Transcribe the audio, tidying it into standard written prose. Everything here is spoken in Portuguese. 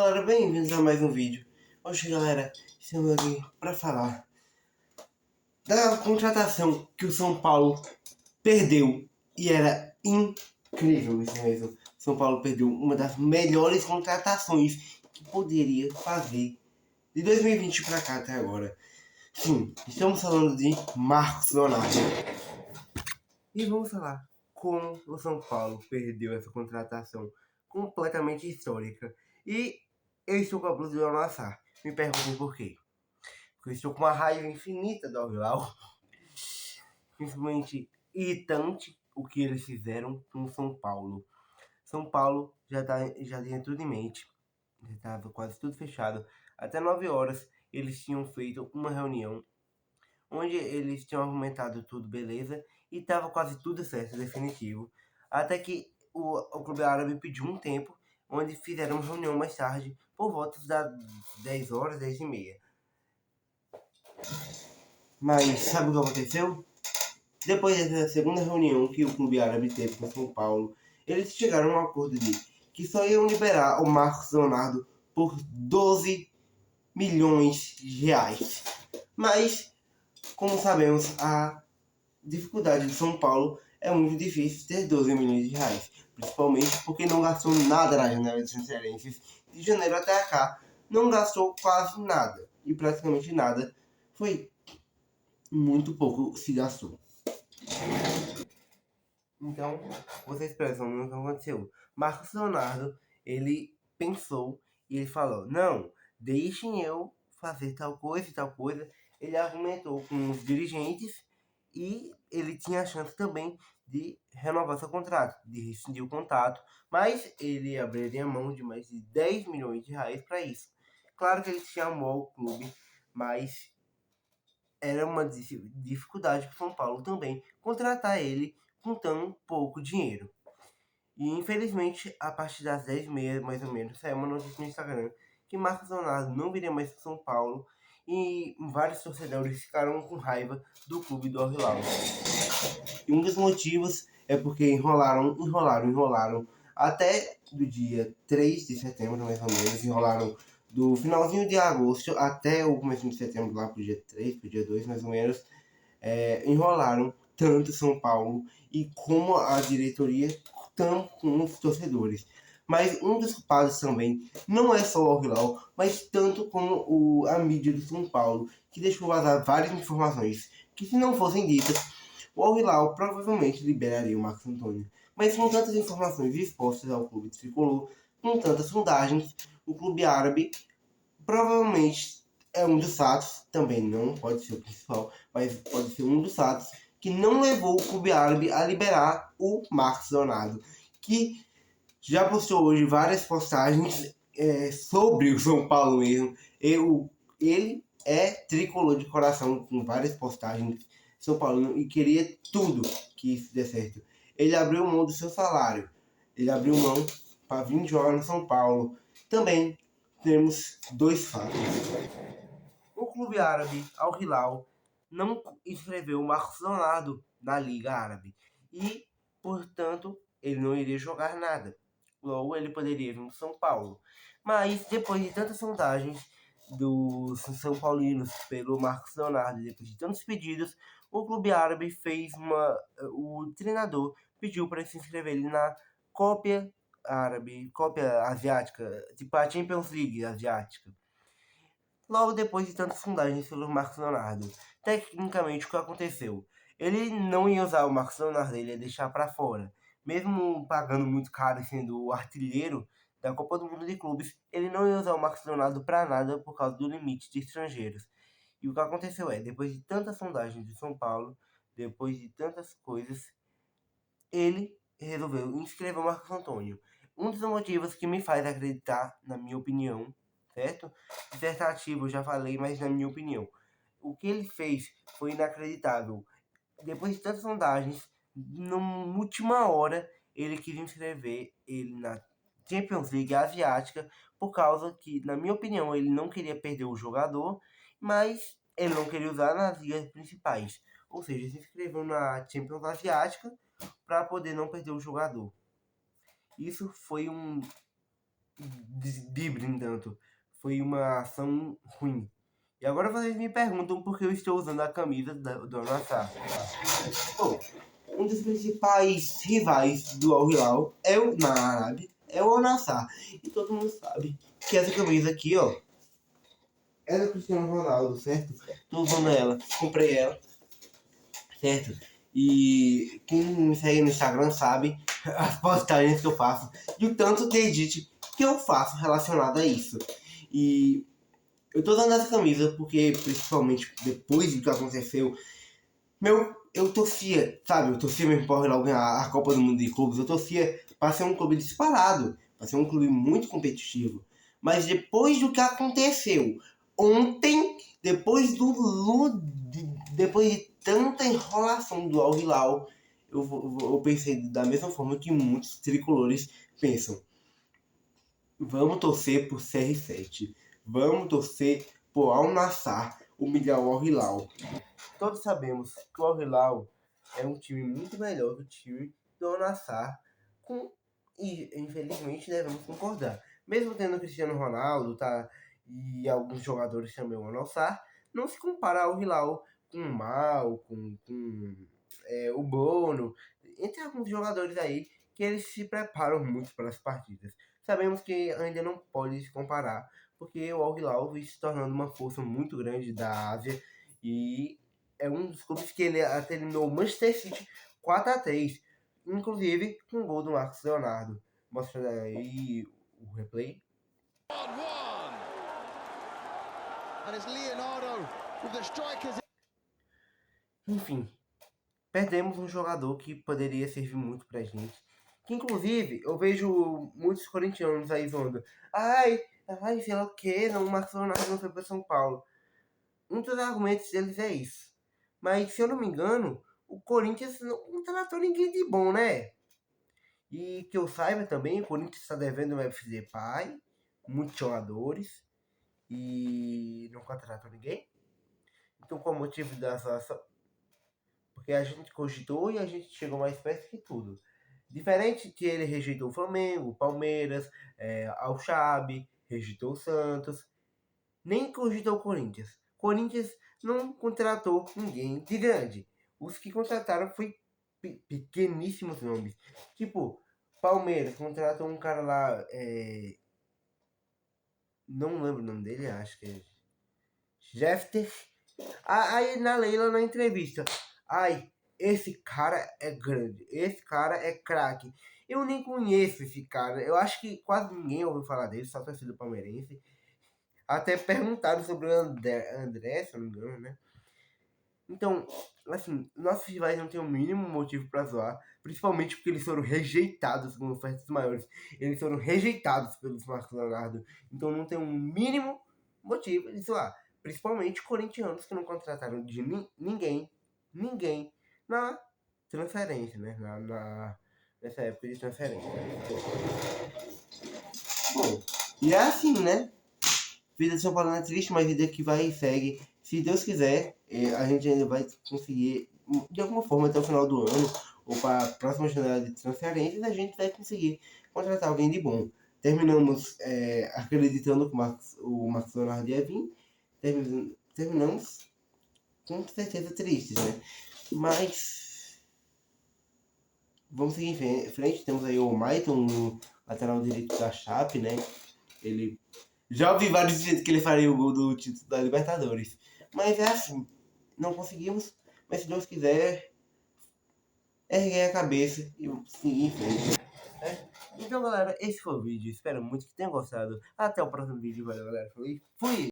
Galera, bem-vindos a mais um vídeo. Hoje, galera, estamos aqui para falar da contratação que o São Paulo perdeu e era incrível isso mesmo. São Paulo perdeu uma das melhores contratações que poderia fazer de 2020 para cá até agora. Sim, estamos falando de Marcos Leonardo. E vamos falar como o São Paulo perdeu essa contratação completamente histórica. E eu estou com a blusa do Al-Nassr. Me perguntem por quê. Porque eu estou com uma raiva infinita do Al-Hilal. Principalmente irritante o que eles fizeram com o São Paulo. São Paulo já tinha tudo em mente. Já estava quase tudo fechado. Até 9 horas eles tinham feito uma reunião onde eles tinham argumentado tudo beleza e estava quase tudo certo, definitivo. Até que o Clube Árabe pediu um tempo, onde fizeram uma reunião mais tarde, por volta das 10 horas, 10 e meia. Mas sabe o que aconteceu? Depois dessa segunda reunião que o Clube Árabe teve com São Paulo, eles chegaram a um acordo de que só iam liberar o Marcos Leonardo por 12 milhões de reais. Mas, como sabemos, a dificuldade de São Paulo é muito difícil ter 12 milhões de reais, principalmente porque não gastou nada na janela de transferências de janeiro até cá, não gastou quase nada e praticamente nada, foi muito pouco se gastou. Então, vocês prestam no que aconteceu. Marcos Leonardo, ele pensou e ele falou: não, deixem eu fazer tal coisa e tal coisa. Ele argumentou com os dirigentes e ele tinha a chance também de renovar seu contrato, de rescindir o contrato, mas ele abriria mão de mais de 10 milhões de reais para isso. Claro que ele chamou o clube, mas era uma dificuldade para o São Paulo também contratar ele com tão pouco dinheiro. E infelizmente, a partir das 10h30, mais ou menos, saiu uma notícia no Instagram que Marcos Leonardo não viria mais para São Paulo e vários torcedores ficaram com raiva do clube do Al-Hilal. E um dos motivos é porque enrolaram até do dia 3 de setembro, mais ou menos, enrolaram do finalzinho de agosto até o começo de setembro, lá pro dia 3, pro dia 2, mais ou menos, enrolaram tanto São Paulo e como a diretoria, tanto com os torcedores. Mas um dos culpados também não é só o Al-Hilal, mas tanto como a mídia do São Paulo, que deixou vazar várias informações que, se não fossem ditas, o Al-Hilal provavelmente liberaria o Marcos Antônio. Mas com tantas informações expostas ao clube tricolor, com tantas sondagens, o clube árabe provavelmente é um dos fatos, também não pode ser o principal, mas pode ser um dos fatos que não levou o clube árabe a liberar o Marcos Leonardo, que já postou hoje várias postagens sobre o São Paulo mesmo. Ele é tricolor de coração, com várias postagens São Paulo, e queria tudo que isso dê certo. Ele abriu mão do seu salário, ele abriu mão para vir jogar no São Paulo. Também temos dois fatos. O clube árabe Al-Hilal não inscreveu o Marcos Leonardo na Liga Árabe e, portanto, ele não iria jogar nada. Logo, ele poderia vir no São Paulo. Mas, depois de tantas sondagens dos São Paulinos pelo Marcos Leonardo, depois de tantos pedidos, o clube árabe fez o treinador pediu para se inscrever ele na Cópia Árabe, Cópia Asiática, tipo a Champions League Asiática. Logo depois de tantas sondagens pelo Marcos Leonardo, tecnicamente o que aconteceu? Ele não ia usar o Marcos Leonardo, ele ia deixar para fora. Mesmo pagando muito caro e sendo o artilheiro da Copa do Mundo de Clubes, ele não ia usar o Marcos Leonardo para nada por causa do limite de estrangeiros. E o que aconteceu depois de tantas sondagens de São Paulo, depois de tantas coisas, ele resolveu inscrever o Marcos Antônio. Um dos motivos que me faz acreditar, na minha opinião, certo? Dissertativo, eu já falei, mas na minha opinião. O que ele fez foi inacreditável. Depois de tantas sondagens, na última hora, ele quis inscrever ele na Champions League Asiática, por causa que, na minha opinião, ele não queria perder o jogador, mas ele não queria usar nas ligas principais. Ou seja, se inscreveu na Champions Asiática para poder não perder o jogador. Isso foi driblem tanto. Foi uma ação ruim. E agora vocês me perguntam por que eu estou usando a camisa do Al-Nassr. Bom, um dos principais rivais do Al Hilal na Arábia é o Al-Nassr. E todo mundo sabe que essa camisa aqui, ó, é do Cristiano Ronaldo, certo? Tô usando ela, comprei ela, certo? E quem me segue no Instagram sabe as postagens que eu faço e o tanto de edit que eu faço relacionado a isso. E eu tô usando essa camisa porque, principalmente depois do que aconteceu, eu torcia, sabe? Eu torcia mesmo para ganhar a Copa do Mundo de Clubes. Eu torcia para ser um clube disparado, para ser um clube muito competitivo. Mas depois do que aconteceu ontem, depois de tanta enrolação do Al Hilal, eu pensei da mesma forma que muitos tricolores pensam. Vamos torcer por CR7. Vamos torcer por Al-Nassr humilhar o Al Hilal. Todos sabemos que o Al Hilal é um time muito melhor do time do Al-Nassr. E infelizmente devemos concordar. Mesmo tendo o Cristiano Ronaldo e alguns jogadores também o Al-Nassr, não se compara ao Hilal com o Mal, com o Bono, entre alguns jogadores aí que eles se preparam muito para as partidas. Sabemos que ainda não pode se comparar, porque o Al Hilal vem se tornando uma força muito grande da Ásia e é um dos clubes que ele terminou o Manchester City 4-3, inclusive com o gol do Marcos Leonardo. Mostrando aí o replay. Enfim, perdemos um jogador que poderia servir muito pra gente. Que inclusive eu vejo muitos corintianos aí zoando. Ai, sei lá o que, não, o Marcos Leonardo não foi pra São Paulo. Um dos argumentos deles é isso. Mas se eu não me engano, o Corinthians não tratou ninguém de bom, né? E que eu saiba também, o Corinthians está devendo o FC Depay, muitos jogadores, e não contratou ninguém. Então qual o motivo da situação? Porque a gente cogitou e a gente chegou mais perto que tudo. Diferente que ele rejeitou o Flamengo, o Palmeiras, Al Xabi, rejeitou o Santos, nem cogitou o Corinthians. Corinthians não contratou ninguém de grande. Os que contrataram foi pequeníssimos nomes. Tipo, Palmeiras contratou um cara lá, não lembro o nome dele, acho que é Jefter. Aí na Leila, na entrevista, ai, esse cara é grande, esse cara é craque. Eu nem conheço esse cara, eu acho que quase ninguém ouviu falar dele, só torcida palmeirense. Até perguntaram sobre o André, se eu não me engano, né? Então, assim, nossos rivais não têm o mínimo motivo pra zoar, principalmente porque eles foram rejeitados com ofertas maiores. Eles foram rejeitados pelos Marcos Leonardo, então não tem um mínimo motivo de zoar. Principalmente corintianos que não contrataram de ninguém na transferência, né? Nessa época de transferência. Bom, e é assim, né? Vida de São Paulo é triste, mas vida que vai e segue. Se Deus quiser, a gente ainda vai conseguir, de alguma forma, até o final do ano, ou para a próxima janela de transferências, a gente vai conseguir contratar alguém de bom. Terminamos acreditando que o Marcos Leonardo ia vir. Terminamos com certeza tristes, né? Mas vamos seguir em frente. Temos aí o Maicon, no lateral direito da Chape, né? Ele já ouvi vários dias que ele faria o gol do título da Libertadores. Mas é assim, não conseguimos. Mas se Deus quiser, erguer a cabeça e seguir em frente. Então, galera, esse foi o vídeo. Espero muito que tenham gostado. Até o próximo vídeo. Valeu, galera. Fui!